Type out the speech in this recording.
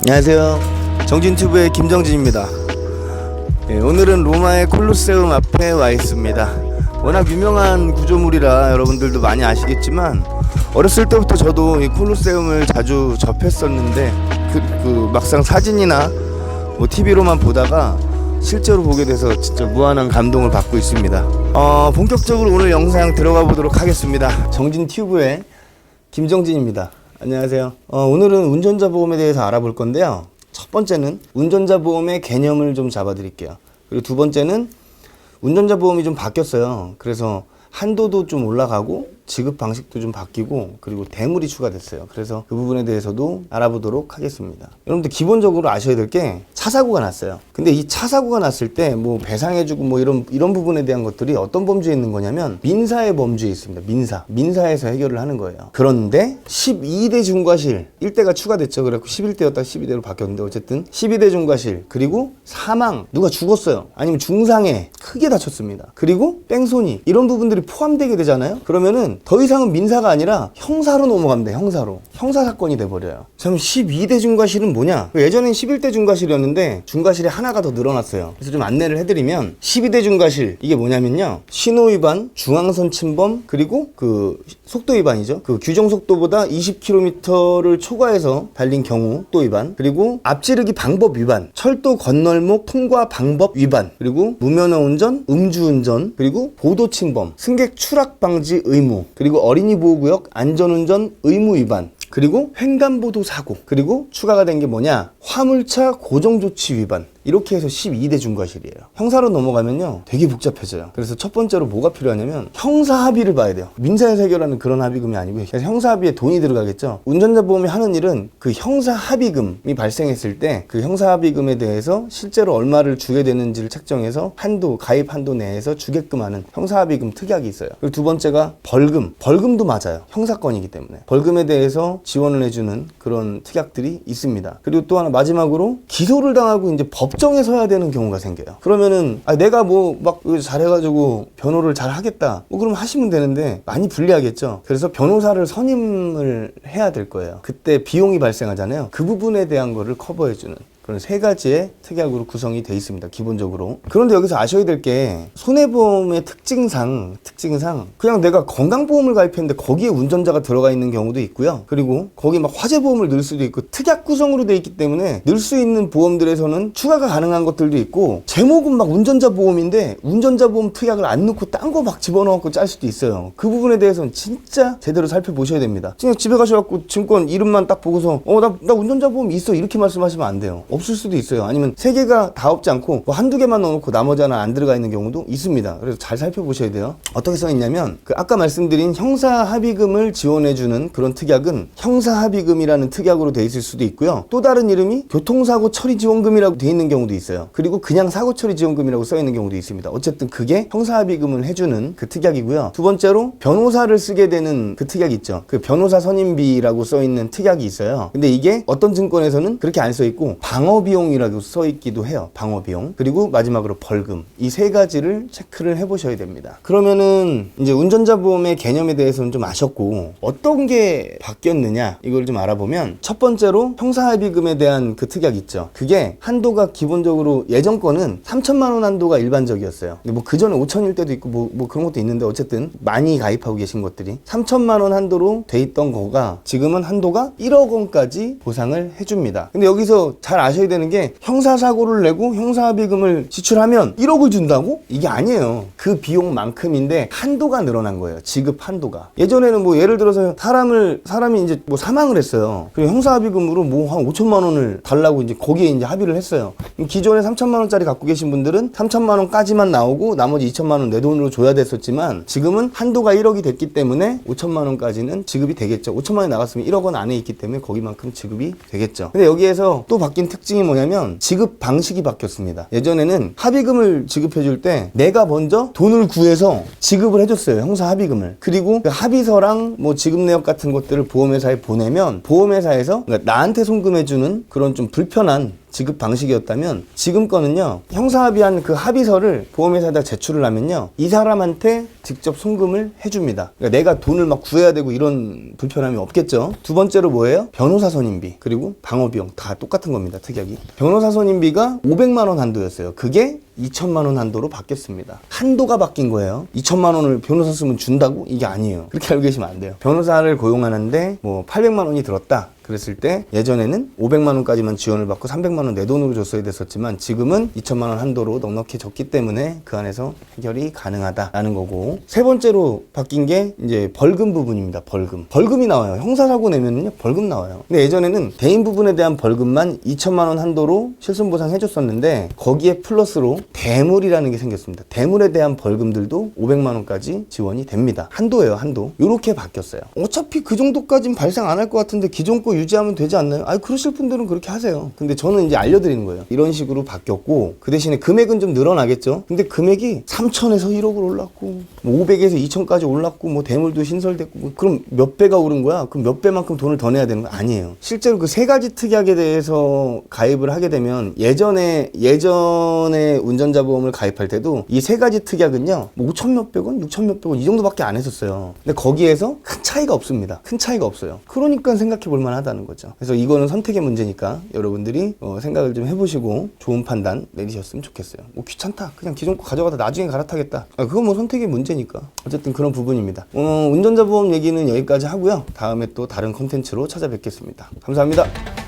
안녕하세요. 정진튜브의 김정진입니다. 오늘은 로마의 콜로세움 앞에 와 있습니다. 워낙 유명한 구조물이라 여러분들도 많이 아시겠지만 어렸을 때부터 저도 이 콜로세움을 자주 접했었는데 막상 사진이나 TV로만 보다가 실제로 보게 돼서 진짜 무한한 감동을 받고 있습니다. 본격적으로 오늘 영상 들어가 보도록 하겠습니다. 정진튜브의 김정진입니다. 안녕하세요. 오늘은 운전자 보험에 대해서 알아볼 건데요. 첫 번째는 운전자 보험의 개념을 좀 잡아 드릴게요. 그리고 두 번째는 운전자 보험이 좀 바뀌었어요. 그래서 한도도 좀 올라가고 지급 방식도 좀 바뀌고 그리고 대물이 추가됐어요. 그래서 그 부분에 대해서도 알아보도록 하겠습니다. 여러분들 기본적으로 아셔야 될 게 차 사고가 났어요. 근데 이 차 사고가 났을 때 배상해주고 이런 부분에 대한 것들이 어떤 범주에 있는 거냐면 민사의 범주에 있습니다. 민사에서 해결을 하는 거예요. 그런데 12대 중과실 1대가 추가됐죠. 그래서 11대였다 12대로 바뀌었는데 어쨌든 12대 중과실 그리고 사망 누가 죽었어요. 아니면 중상해 크게 다쳤습니다. 그리고 뺑소니 이런 부분들이 포함되게 되잖아요. 그러면은 더 이상은 민사가 아니라 형사로 넘어갑니다. 형사사건이 돼버려요. 그럼 12대 중과실은 뭐냐? 예전엔 11대 중과실이었는데 중과실이 하나가 더 늘어났어요. 그래서 좀 안내를 해드리면 12대 중과실 이게 뭐냐면요. 신호위반, 중앙선 침범 그리고 속도 위반이죠. 규정 속도보다 20km를 초과해서 달린 경우 또 위반 그리고 앞지르기 방법 위반, 철도 건널목 통과 방법 위반 그리고 무면허 운전, 음주운전 그리고 보도 침범, 승객 추락 방지 의무 그리고 어린이 보호구역 안전운전 의무 위반 그리고 횡단보도 사고 그리고 추가가 된 게 뭐냐 화물차 고정조치 위반 이렇게 해서 12대 중과실이에요. 형사로 넘어가면요 되게 복잡해져요. 그래서 첫 번째로 뭐가 필요하냐면 형사 합의를 봐야 돼요. 민사에서 해결하는 그런 합의금이 아니고요. 그래서 형사 합의에 돈이 들어가겠죠. 운전자 보험이 하는 일은 그 형사 합의금이 발생했을 때 그 형사 합의금에 대해서 실제로 얼마를 주게 되는지를 책정해서 가입 한도 내에서 주게끔 하는 형사 합의금 특약이 있어요. 그리고 두 번째가 벌금도 맞아요. 형사건이기 때문에 벌금에 대해서 지원을 해주는 그런 특약들이 있습니다. 그리고 또 하나 마지막으로 기소를 당하고 이제 법정에 서야 되는 경우가 생겨요. 그러면은 내가 막 잘해가지고 변호를 잘 하겠다 그럼 하시면 되는데 많이 불리하겠죠. 그래서 변호사를 선임을 해야 될 거예요. 그때 비용이 발생하잖아요. 그 부분에 대한 거를 커버해주는 그런 세 가지의 특약으로 구성이 되어 있습니다. 기본적으로. 그런데 여기서 아셔야 될 게 손해보험의 특징상 그냥 내가 건강보험을 가입했는데 거기에 운전자가 들어가 있는 경우도 있고요. 그리고 거기 화재보험을 넣을 수도 있고 특약 구성으로 되어 있기 때문에 넣을 수 있는 보험들에서는 추가가 가능한 것들도 있고 제목은 운전자 보험인데 운전자 보험 특약을 안 넣고 딴 거 집어넣고 짤 수도 있어요. 그 부분에 대해서는 진짜 제대로 살펴보셔야 됩니다. 그냥 집에 가셔갖고 증권 이름만 딱 보고서 나 운전자 보험 있어 이렇게 말씀하시면 안 돼요. 없을 수도 있어요. 아니면 세 개가 다 없지 않고 한두 개만 넣어놓고 나머지 하나 안 들어가 있는 경우도 있습니다. 그래서 잘 살펴보셔야 돼요. 어떻게 써있냐면 아까 말씀드린 형사 합의금을 지원해주는 그런 특약은 형사 합의금이라는 특약으로 돼 있을 수도 있고요. 또 다른 이름이 교통사고 처리 지원금이라고 돼 있는 경우도 있어요. 그리고 그냥 사고 처리 지원금이라고 써 있는 경우도 있습니다. 어쨌든 그게 형사 합의금을 해주는 그 특약이고요. 두 번째로 변호사를 쓰게 되는 그 특약이 있죠. 그 변호사 선임비라고 써 있는 특약이 있어요. 근데 이게 어떤 증권에서는 그렇게 안 써 있고 방어비용이라고 써 있기도 해요. 방어비용. 그리고 마지막으로 벌금. 이 세 가지를 체크를 해보셔야 됩니다. 그러면은 이제 운전자 보험의 개념에 대해서는 좀 아셨고 어떤 게 바뀌었느냐 이걸 좀 알아보면 첫 번째로 형사합의금에 대한 그 특약 있죠. 그게 한도가 기본적으로 예전 거는 3천만 원 한도가 일반적이었어요. 근데 그 전에 5천일 때도 있고 그런 것도 있는데 어쨌든 많이 가입하고 계신 것들이 3천만 원 한도로 돼 있던 거가 지금은 한도가 1억 원까지 보상을 해줍니다. 근데 여기서 잘 아셔야 되는 게 형사사고를 내고 형사합의금을 지출하면 1억을 준다고? 이게 아니에요. 그 비용만큼인데 한도가 늘어난 거예요. 지급 한도가. 예전에는 예를 들어서 사람이 이제 사망을 했어요. 그리고 형사합의금으로 한 5천만 원을 달라고 이제 거기에 이제 합의를 했어요. 기존에 3천만 원짜리 갖고 계신 분들은 3천만 원까지만 나오고 나머지 2천만 원 내 돈으로 줘야 됐었지만 지금은 한도가 1억이 됐기 때문에 5천만 원까지는 지급이 되겠죠. 5천만 원이 나갔으면 1억 원 안에 있기 때문에 거기만큼 지급이 되겠죠. 근데 여기에서 또 바뀐 특징이 뭐냐면 지급 방식이 바뀌었습니다. 예전에는 합의금을 지급해줄 때 내가 먼저 돈을 구해서 지급을 해줬어요. 형사 합의금을. 그리고 그 합의서랑 지급 내역 같은 것들을 보험회사에 보내면 보험회사에서 나한테 송금해주는 그런 좀 불편한 지급 방식이었다면 지금 거는요, 형사합의한 그 합의서를 보험회사에다 제출을 하면요, 이 사람한테 직접 송금을 해줍니다. 그러니까 내가 돈을 막 구해야 되고 이런 불편함이 없겠죠. 두 번째로 뭐예요? 변호사 선임비 그리고 방어비용 다 똑같은 겁니다. 특약이. 변호사 선임비가 500만 원 한도였어요. 그게 2천만 원 한도로 바뀌었습니다. 한도가 바뀐 거예요. 2천만 원을 변호사 쓰면 준다고? 이게 아니에요. 그렇게 알고 계시면 안 돼요. 변호사를 고용하는데 뭐 800만 원이 들었다 그랬을 때 예전에는 500만 원까지만 지원을 받고 300만 원 내 돈으로 줬어야 됐었지만 지금은 2천만 원 한도로 넉넉히 줬기 때문에 그 안에서 해결이 가능하다라는 거고, 세 번째로 바뀐 게 이제 벌금 부분입니다. 벌금이 나와요. 형사사고 내면은요 벌금 나와요. 근데 예전에는 대인 부분에 대한 벌금만 2천만 원 한도로 실손보상 해줬었는데 거기에 플러스로 대물이라는 게 생겼습니다. 대물에 대한 벌금들도 500만 원까지 지원이 됩니다. 한도예요, 한도. 요렇게 바뀌었어요. 어차피 그 정도까지는 발생 안 할 것 같은데 기존 거 유지하면 되지 않나요? 아니, 그러실 분들은 그렇게 하세요. 근데 저는 이제 알려드리는 거예요. 이런 식으로 바뀌었고, 그 대신에 금액은 좀 늘어나겠죠. 근데 금액이 3천에서 1억을 올랐고, 뭐 500에서 2천까지 올랐고, 뭐 대물도 신설됐고, 뭐 그럼 몇 배가 오른 거야? 그럼 몇 배만큼 돈을 더 내야 되는 거 아니에요. 실제로 그 세 가지 특약에 대해서 가입을 하게 되면 예전에 운전자 보험을 가입할 때도 이 세 가지 특약은요, 뭐 5천 몇백 원, 6천 몇백 원 이 정도밖에 안 했었어요. 근데 거기에서 큰 차이가 없습니다. 큰 차이가 없어요. 그러니까 생각해 볼 만하다는 거죠. 그래서 이거는 선택의 문제니까 여러분들이 생각을 좀 해보시고 좋은 판단 내리셨으면 좋겠어요. 뭐 귀찮다, 그냥 기존 거 가져가다 나중에 갈아타겠다, 그건 뭐 선택의 문제니까. 어쨌든 그런 부분입니다. 운전자 보험 얘기는 여기까지 하고요. 다음에 또 다른 컨텐츠로 찾아뵙겠습니다. 감사합니다.